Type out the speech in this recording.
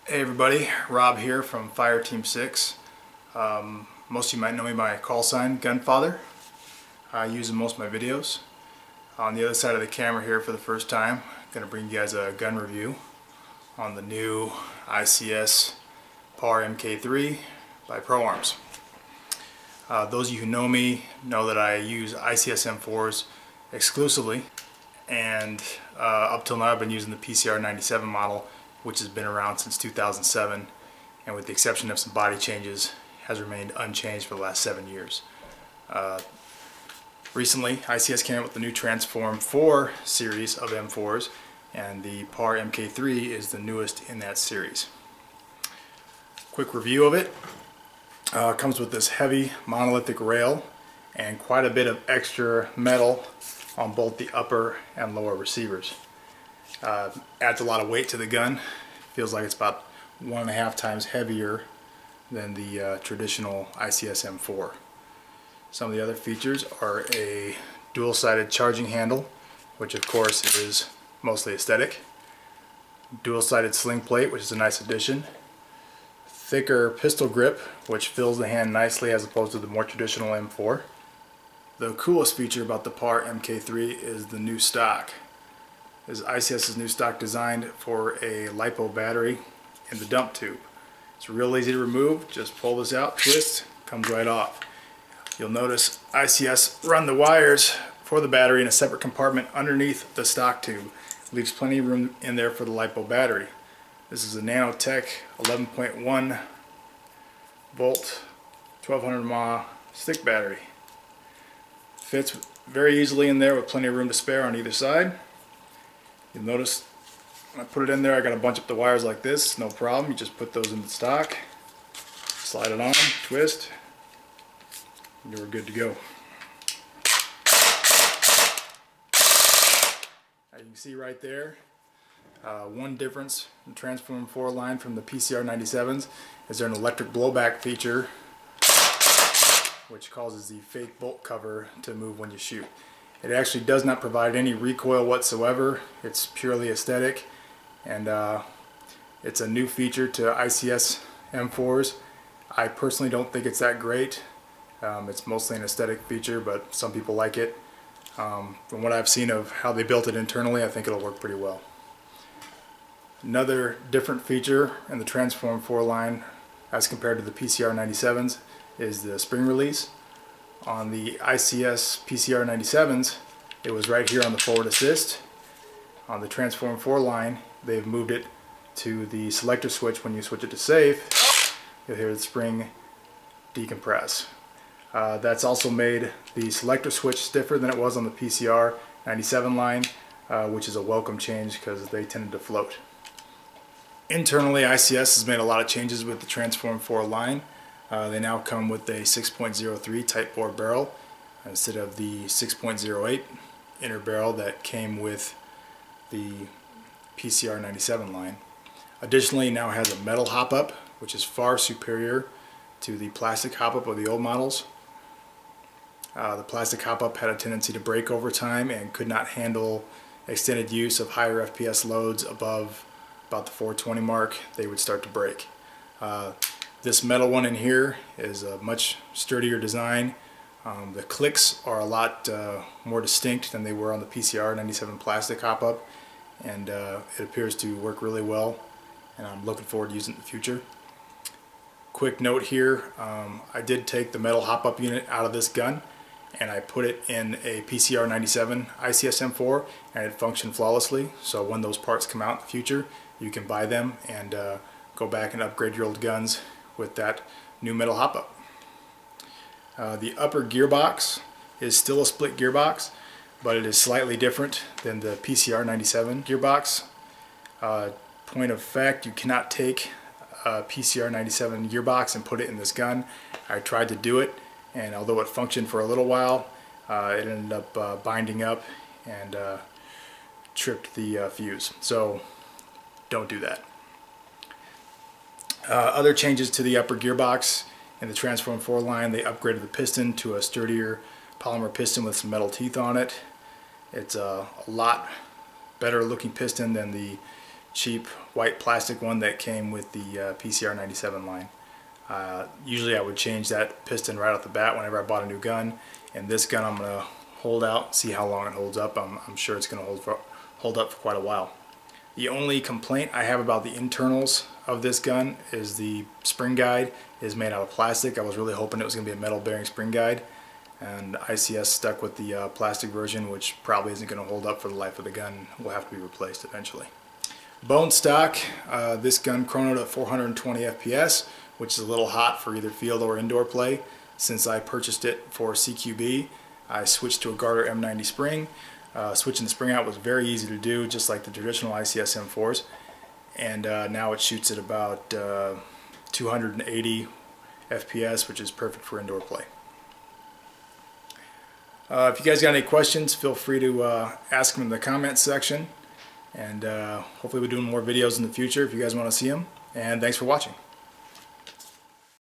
Hey everybody, Rob here from Fire Team 6. Most of you might know me by call sign Gunfather. I use in most of my videos. On the other side of the camera here for the first time, I'm going to bring you guys a gun review on the new ICS PAR Mk3 by Pro Arms. Those of you who know me know that I use ICS M4s exclusively, and up till now I've been using the PCR 97 model, which has been around since 2007, and with the exception of some body changes has remained unchanged for the last 7 years. Recently ICS came out with the new Transform 4 series of M4s, and the PAR Mk3 is the newest in that series. Quick review of it. Comes with this heavy monolithic rail and quite a bit of extra metal on both the upper and lower receivers. Adds a lot of weight to the gun. Feels like it's about 1.5 times heavier than the traditional ICS M4. Some of the other features are a dual-sided charging handle, which of course is mostly aesthetic. Dual-sided sling plate, which is a nice addition. Thicker pistol grip, which fills the hand nicely as opposed to the more traditional M4. The coolest feature about the PAR Mk3 is the new stock. This is ICS's new stock designed for a LiPo battery in the dump tube. It's real easy to remove. Just pull this out, twist, comes right off. You'll notice ICS run the wires for the battery in a separate compartment underneath the stock tube. Leaves plenty of room in there for the LiPo battery. This is a Nanotech 11.1 volt 1200 mAh stick battery. Fits very easily in there with plenty of room to spare on either side. You'll notice when I put it in there, I got to bunch up the wires like this, no problem. You just put those in the stock, slide it on, twist, and you're good to go. As you can see right there, one difference in the Transform 4 line from the PCR 97s is there an electric blowback feature which causes the fake bolt cover to move when you shoot. It actually does not provide any recoil whatsoever. It's purely aesthetic, and it's a new feature to ICS M4s. I personally don't think it's that great. It's mostly an aesthetic feature, but some people like it. From what I've seen of how they built it internally, I think it'll work pretty well. Another different feature in the Transform 4 line as compared to the PCR 97s is the spring release. On the ICS PCR 97s, it was right here on the forward assist. On the Transform 4 line, they've moved it to the selector switch. When you switch it to safe, you'll hear the spring decompress. That's also made the selector switch stiffer than it was on the PCR 97 line, which is a welcome change because they tended to float. Internally, ICS has made a lot of changes with the Transform 4 line. They now come with a 6.03 Type bore barrel instead of the 6.08 inner barrel that came with the PCR 97 line. Additionally, it now has a metal hop-up, which is far superior to the plastic hop-up of the old models. The plastic hop-up had a tendency to break over time and could not handle extended use of higher FPS loads above about the 420 mark. They would start to break. This metal one in here is a much sturdier design. The clicks are a lot more distinct than they were on the PCR 97 plastic hop-up, and it appears to work really well, and I'm looking forward to using it in the future. Quick note here, I did take the metal hop-up unit out of this gun and I put it in a PCR 97 ICS M4, and it functioned flawlessly. So when those parts come out in the future, you can buy them and go back and upgrade your old guns with that new metal hop-up. The upper gearbox is still a split gearbox, but it is slightly different than the PCR 97 gearbox. Point of fact, you cannot take a PCR 97 gearbox and put it in this gun. I tried to do it, and although it functioned for a little while, it ended up binding up and tripped the fuse. So don't do that. Other changes to the upper gearbox in the Transform 4 line: they upgraded the piston to a sturdier polymer piston with some metal teeth on it. It's a lot better looking piston than the cheap white plastic one that came with the PCR 97 line. Usually I would change that piston right off the bat whenever I bought a new gun, and this gun I'm going to hold out, see how long it holds up. I'm sure it's going to hold up for quite a while. The only complaint I have about the internals of this gun is the spring guide is made out of plastic. I was really hoping it was going to be a metal bearing spring guide, and ICS stuck with the plastic version, which probably isn't going to hold up for the life of the gun. Will have to be replaced eventually. Bone stock, this gun chronoed at 420 FPS, which is a little hot for either field or indoor play. Since I purchased it for CQB, I switched to a Garter M90 spring. Switching the spring out was very easy to do, just like the traditional ICS M4s. And now it shoots at about 280 FPS, which is perfect for indoor play. If you guys got any questions, feel free to ask them in the comments section. And hopefully we'll be doing more videos in the future if you guys want to see them. And thanks for watching.